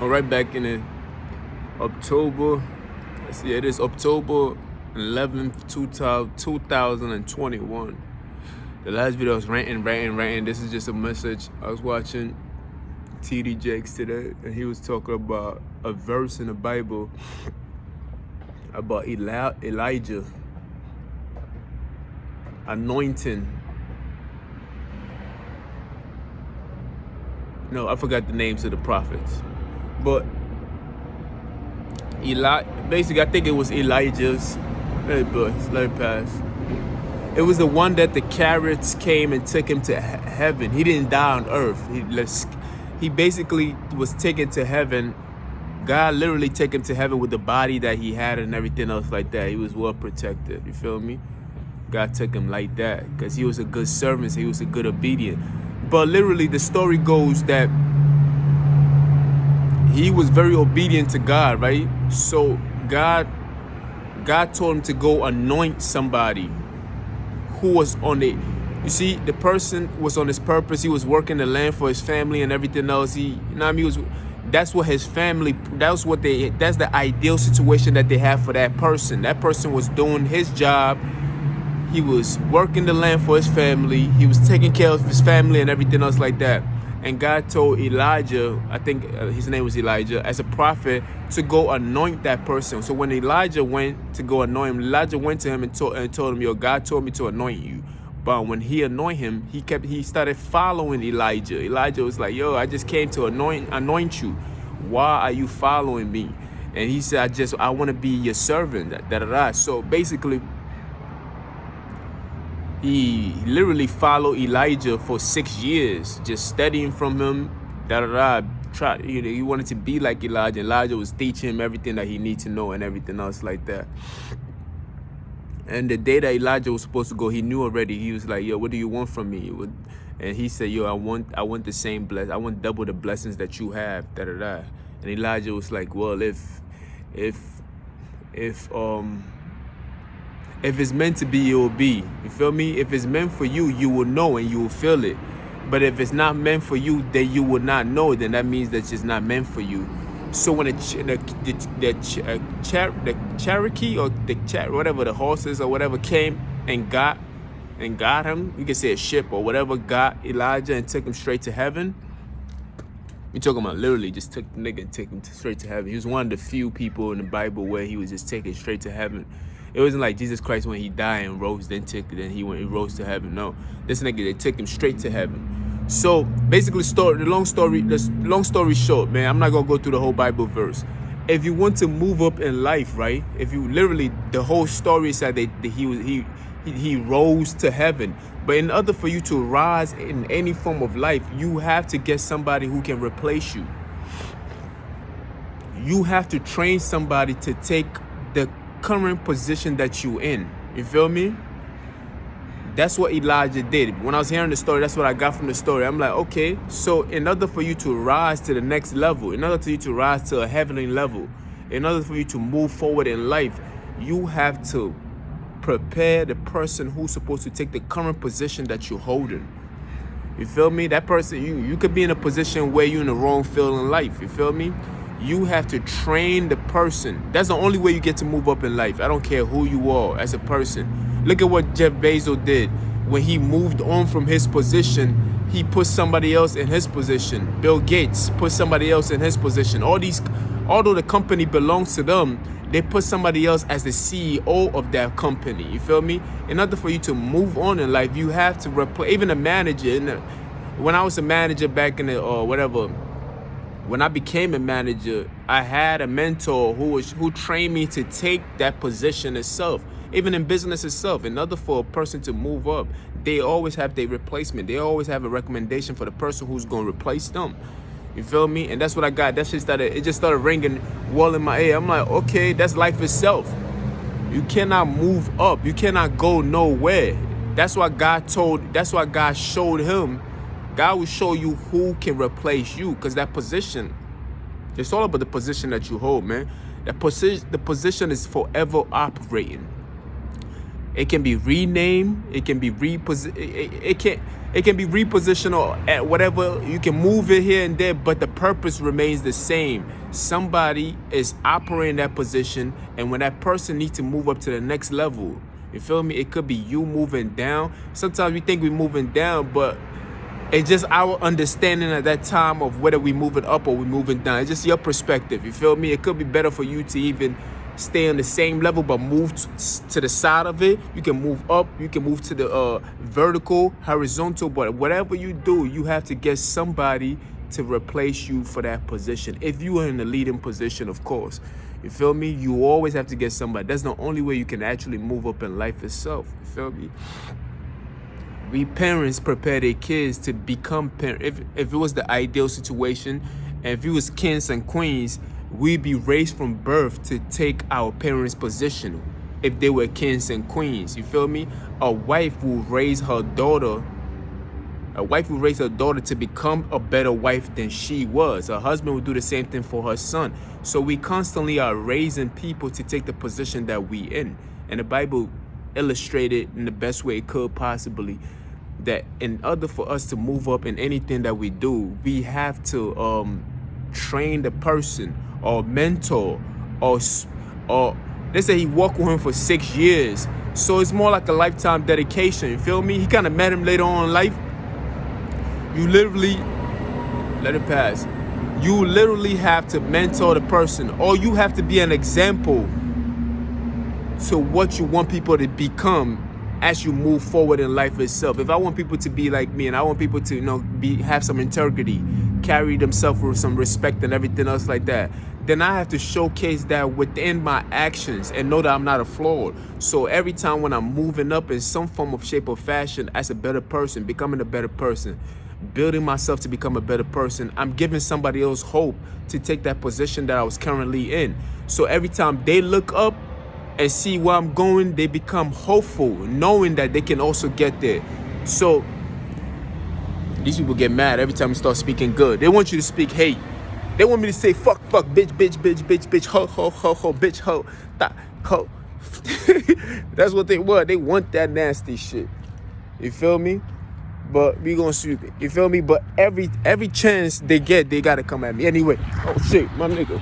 All right, back in the October, let's see, it is October 11th, 2021. The last video was ranting. This is just a message. I was watching TD Jakes today, and he was talking about a verse in the Bible about Elijah anointing. No, I forgot the names of the prophets. But basically, I think it was Elijah's. Let it pass. It was the one that the chariots came and took him to heaven. He didn't die on earth. He basically was taken to heaven. God literally took him to heaven with the body that he had and everything else like that. He was well protected. You feel me? God took him like that because he was a good servant. So he was a good obedient. But literally, the story goes that he was very obedient to God, right? So God told him to go anoint somebody who was on it. You see, the person was on his purpose. He was working the land for his family and everything else. That's what his family, that's the ideal situation that they have for that person. That person was doing his job. He was working the land for his family. He was taking care of his family and everything else like that. And God told Elijah, I think his name was Elijah, as a prophet, to go anoint that person. So when Elijah went to go anoint him, Elijah went to him and told him, yo, God told me to anoint you. But when he anointed him, he started following Elijah. Elijah was like, yo, I just came to anoint you. Why are you following me? And he said, I want to be your servant. So basically, he literally followed Elijah for 6 years, just studying from him. He wanted to be like Elijah. Elijah was teaching him everything that he needed to know and everything else like that. And the day that Elijah was supposed to go, he knew already. He was like, yo, what do you want from me? And he said, yo, I want the same blessing. I want double the blessings that you have. And Elijah was like, well, if it's meant to be, it will be. You feel me? If it's meant for you, you will know and you will feel it. But if it's not meant for you, then you will not know. Then that means that it's not meant for you. So when the Cherokee or whatever the horses or whatever came and got him, you can say a ship or whatever, got Elijah and took him straight to heaven. You're talking about literally just took the nigga and took him straight to heaven. He was one of the few people in the Bible where he was just taken straight to heaven. It wasn't like Jesus Christ when he died and rose, then he rose to heaven. No, this nigga, they took him straight to heaven. So basically, the long story short, man, I'm not gonna go through the whole Bible verse. If you want to move up in life, right? If you literally, the whole story said that he rose to heaven. But in order for you to rise in any form of life, you have to get somebody who can replace you. You have to train somebody to take the current position that you in. You feel me? That's what Elijah did. When I was hearing the story, that's what I got from the story. I'm like, okay, so in order for you to rise to the next level, in order for you to rise to a heavenly level, in order for you to move forward in life, you have to prepare the person who's supposed to take the current position that you're holding. You feel me? That person, you could be in a position where you're in the wrong field in life. You feel me? You have to train the person. That's the only way you get to move up in life. I don't care who you are as a person. Look at what Jeff Bezos did. When he moved on from his position, he put somebody else in his position. Bill Gates put somebody else in his position. Although the company belongs to them, they put somebody else as the CEO of that company. You feel me? In order for you to move on in life, you have to replace, even a manager. When I was a manager back in when I became a manager, I had a mentor who trained me to take that position itself. Even in business itself, in order for a person to move up, they always have their replacement. They always have a recommendation for the person who's going to replace them. You feel me? And that's what I got. It just started ringing well in my ear. I'm like, okay, that's life itself. You cannot move up. You cannot go nowhere. That's why God showed him. God will show you who can replace you, because that position, it's all about the position that you hold, man. The position is forever operating. It can be renamed. It can be it can be repositioned or at whatever. You can move it here and there, but the purpose remains the same. Somebody is operating that position, and when that person needs to move up to the next level, you feel me? It could be you moving down. Sometimes we think we're moving down, but it's just our understanding at that time of whether we moving up or we moving down. It's just your perspective. You feel me? It could be better for you to even stay on the same level but move to the side of it. You can move up. You can move to the vertical, horizontal. But whatever you do, you have to get somebody to replace you for that position. If you are in the leading position, of course. You feel me? You always have to get somebody. That's the only way you can actually move up in life itself. You feel me? We parents prepare their kids to become parents. If it was the ideal situation, and if it was kings and queens, we'd be raised from birth to take our parents' position. If they were kings and queens, you feel me? A wife will raise her daughter. A wife will raise her daughter to become a better wife than she was. A husband will do the same thing for her son. So we constantly are raising people to take the position that we in. And the Bible illustrated in the best way it could possibly that in order for us to move up in anything that we do, we have to train the person or mentor or they say he walked with him for 6 years. So it's more like a lifetime dedication. You feel me? He kind of met him later on in life. You literally let it pass. You literally have to mentor the person, or you have to be an example to what you want people to become as you move forward in life itself. If I want people to be like me, and I want people to, have some integrity, carry themselves with some respect and everything else like that, then I have to showcase that within my actions and know that I'm not a fraud. So every time when I'm moving up in some form of shape or fashion as a better person, becoming a better person, building myself to become a better person, I'm giving somebody else hope to take that position that I was currently in. So every time they look up and see where I'm going, they become hopeful, knowing that they can also get there. So these people get mad every time you start speaking good. They want you to speak hate. They want me to say fuck, bitch, ho, bitch, ho, ho. That's what they want. They want that nasty shit. You feel me? But we gonna shoot it. You feel me? But every chance they get, they gotta come at me. Anyway, oh shit, my nigga.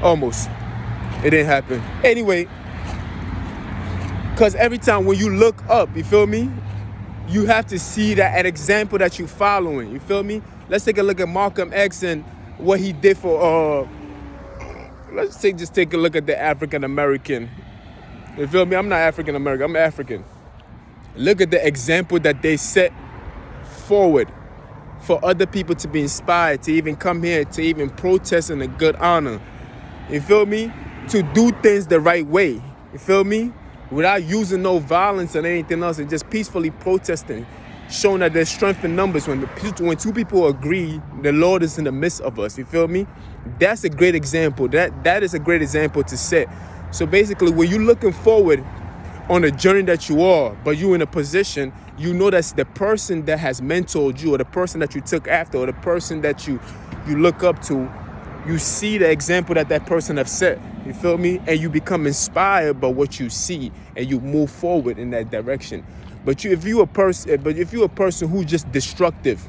Almost. It didn't happen. Anyway, because every time when you look up, you feel me? You have to see that an example that you're following. You feel me? Let's take a look at Malcolm X and what he did for just take a look at the African American. You feel me? I'm not African American, I'm African. Look at the example that they set forward for other people to be inspired, to even come here, to even protest in a good honor. You feel me? To do things the right way. You feel me? Without using no violence and anything else, and just peacefully protesting, showing that there's strength in numbers. When two people agree, the Lord is in the midst of us. You feel me? That's a great example. That is a great example to set. So basically, when you're looking forward on the journey that you are, but you're in a position, you know that's the person that has mentored you, or the person that you took after, or the person that you look up to. You see the example that person have set. You feel me? And you become inspired by what you see, and you move forward in that direction. But if you're a person who's just destructive,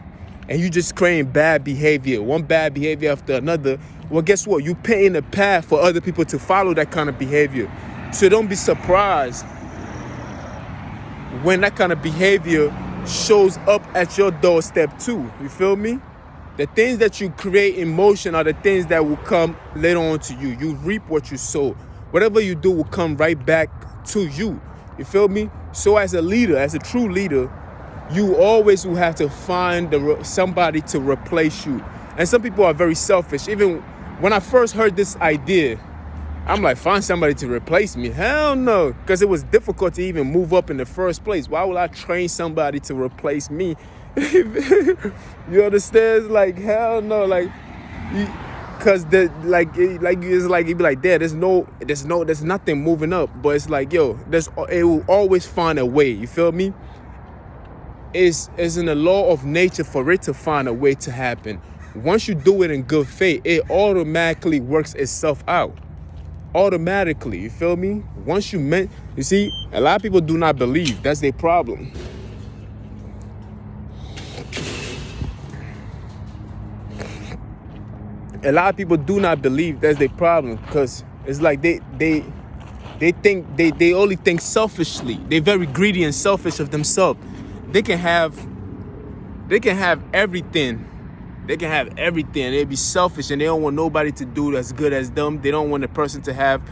and you just creating bad behavior, one bad behavior after another, well, guess what? You painting a path for other people to follow that kind of behavior. So don't be surprised when that kind of behavior shows up at your doorstep too. You feel me? The things that you create in motion are the things that will come later on to you. You reap what you sow. Whatever you do will come right back to you. You feel me? So as a leader, as a true leader, you always will have to find somebody to replace you. And some people are very selfish. Even when I first heard this idea, I'm like, find somebody to replace me. Hell no, because it was difficult to even move up in the first place. Why would I train somebody to replace me? You understand? Like, hell no, like, because you'd be like, there's nothing moving up. But it's like, yo, it will always find a way. You feel me? It's in the law of nature for it to find a way to happen. Once you do it in good faith, it automatically works itself out. automatically. You feel me? Once you see, a lot of people do not believe. That's their problem. A lot of people do not believe. That's their problem, because it's like they think they only think selfishly. They're very greedy and selfish of themselves. They can have everything. They can have everything. They be selfish and they don't want nobody to do as good as them. They don't want the person to have.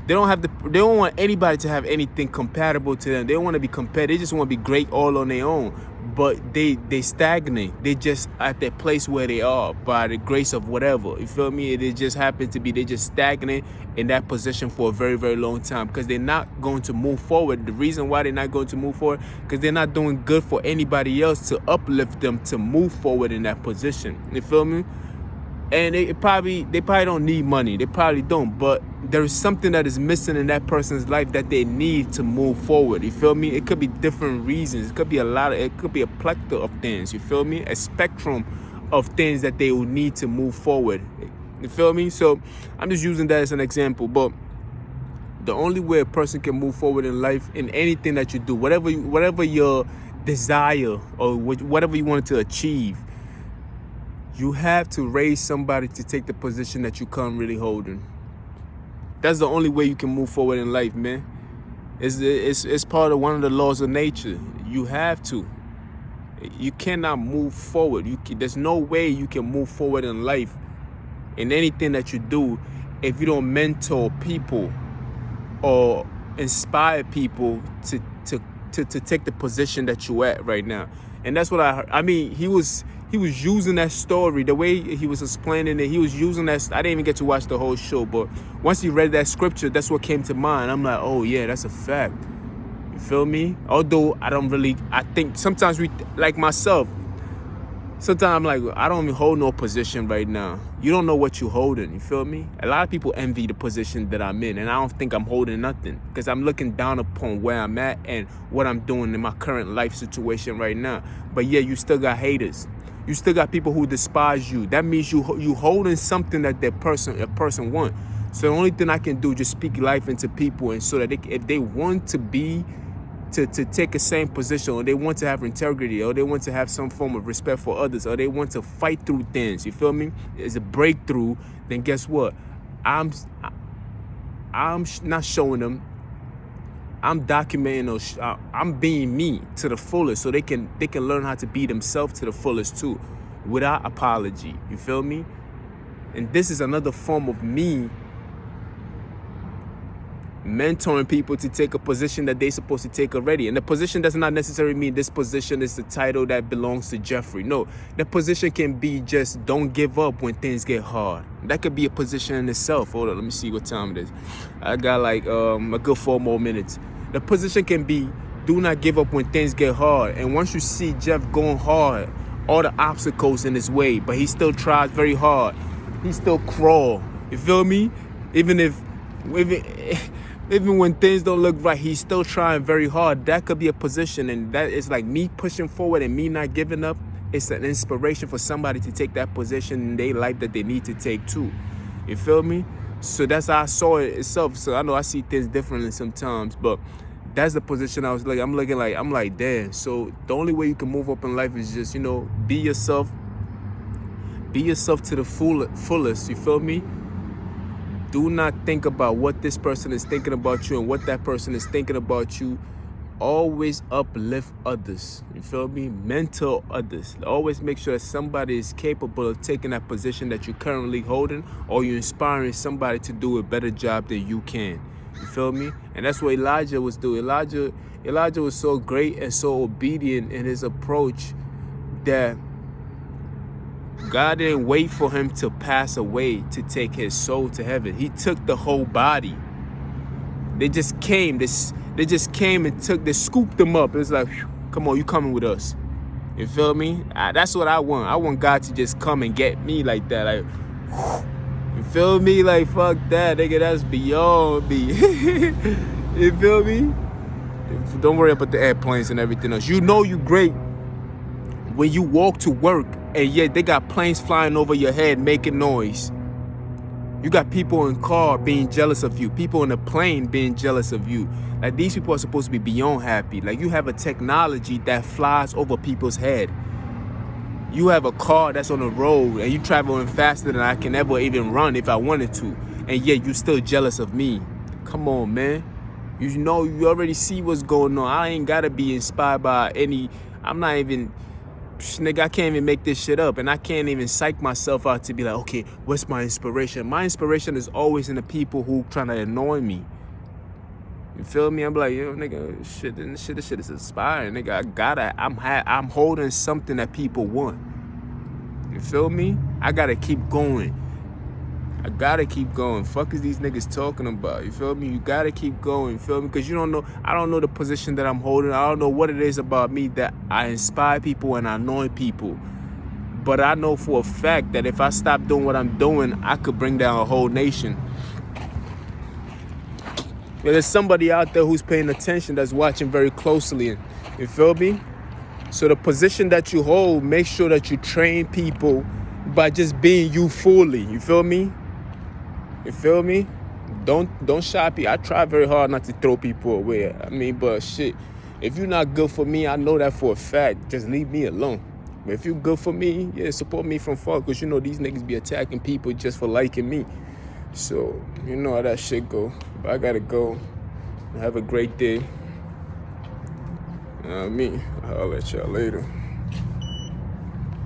They don't want anybody to have anything compatible to them. They don't want to be competitive. They just want to be great all on their own. But they stagnate. They just at that place where they are by the grace of whatever. You feel me? It just happens to be they just stagnate in that position for a very, very long time, because they're not going to move forward. The reason why they're not going to move forward, because they're not doing good for anybody else to uplift them to move forward in that position. You feel me? And they probably don't need money. They probably don't. But there is something that is missing in that person's life that they need to move forward. You feel me? It could be different reasons. It could be it could be a plethora of things. You feel me? A spectrum of things that they will need to move forward. You feel me? So I'm just using that as an example. But the only way a person can move forward in life, in anything that you do, whatever your desire or whatever you want to achieve, you have to raise somebody to take the position that you currently holding. That's the only way you can move forward in life, man. It's part of one of the laws of nature. You have to. You cannot move forward. There's no way you can move forward in life, in anything that you do, if you don't mentor people or inspire people to take the position that you're at right now. And that's what I heard. I mean, he was using that story, the way he was explaining it. He was using that. I didn't even get to watch the whole show, but once he read that scripture, that's what came to mind. I'm like, oh yeah, that's a fact. You feel me? Although I think sometimes like myself, sometimes I'm like, I don't even hold no position right now. You don't know what you're holding. You feel me? A lot of people envy the position that I'm in, and I don't think I'm holding nothing, because I'm looking down upon where I'm at and what I'm doing in my current life situation right now. But yeah, you still got haters. You still got people who despise you. That means you holding something that a person want. So the only thing I can do is just speak life into people, and so that if they want to be to take the same position, or they want to have integrity, or they want to have some form of respect for others, or they want to fight through things, you feel me? It's a breakthrough. Then guess what? I'm not showing them. I'm documenting, I'm being me to the fullest, so they can learn how to be themselves to the fullest too, without apology. You feel me? And this is another form of me mentoring people to take a position that they're supposed to take already. And the position does not necessarily mean this position is the title that belongs to Jeffrey. No, the position can be just don't give up when things get hard. That could be a position in itself. Hold on, let me see what time it is. I got like a good 4 more minutes. The position can be do not give up when things get hard. And once you see Jeff going hard, all the obstacles in his way, but he still tries very hard. He still crawl. You feel me? Even when things don't look right, he's still trying very hard. That could be a position, and that is like me pushing forward and me not giving up. It's an inspiration for somebody to take that position in their life that they need to take too. You feel me? So that's how I saw it itself. So I know I see things differently sometimes, but that's the position I was like, I'm like, damn. So the only way you can move up in life is just, be yourself. Be yourself to the fullest. You feel me? Do not think about what this person is thinking about you and what that person is thinking about you. Always uplift others. You feel me? Mentor others. Always make sure that somebody is capable of taking that position that you're currently holding, or you're inspiring somebody to do a better job than you can. You feel me? And that's what Elijah was doing. Elijah was so great and so obedient in his approach that God didn't wait for him to pass away to take his soul to heaven. He took the whole body. They just came. They scooped him up. It's like, come on, you coming with us. You feel me? That's what I want. I want God to just come and get me like that. Like, you feel me? Like, fuck that, nigga. That's beyond me. You feel me? Don't worry about the airplanes and everything else. You know you great when you walk to work and yet they got planes flying over your head making noise. You got people in car being jealous of you. People in a plane being jealous of you. Like, these people are supposed to be beyond happy. Like, you have a technology that flies over people's head. You have a car that's on the road and you traveling faster than I can ever even run if I wanted to. And yet you still jealous of me. Come on, man. You know, you already see what's going on. I ain't gotta be inspired by any, I'm not even, nigga, I can't even make this shit up. And I can't even psych myself out to be like, okay, what's my inspiration? My inspiration is always in the people who trying to annoy me. You feel me? I'm like, yo, nigga, this shit is inspiring, nigga. I'm holding something that people want. You feel me? I gotta keep going. I gotta keep going. Fuck is these niggas talking about? You feel me? You gotta keep going. You feel me? Because you don't know, I don't know the position that I'm holding. I don't know what it is about me that I inspire people and I annoy people. But I know for a fact that if I stop doing what I'm doing, I could bring down a whole nation. There's somebody out there who's paying attention, that's watching very closely. You feel me? So the position that you hold, make sure that you train people by just being you fully. You feel me? You feel me? Don't shy people. I try very hard not to throw people away. I mean, but shit, if you're not good for me, I know that for a fact. Just leave me alone. But if you're good for me, yeah, support me from far. Because you know these niggas be attacking people just for liking me. So, you know how that shit go. But I gotta go. Have a great day. You know what I mean? I'll let y'all later.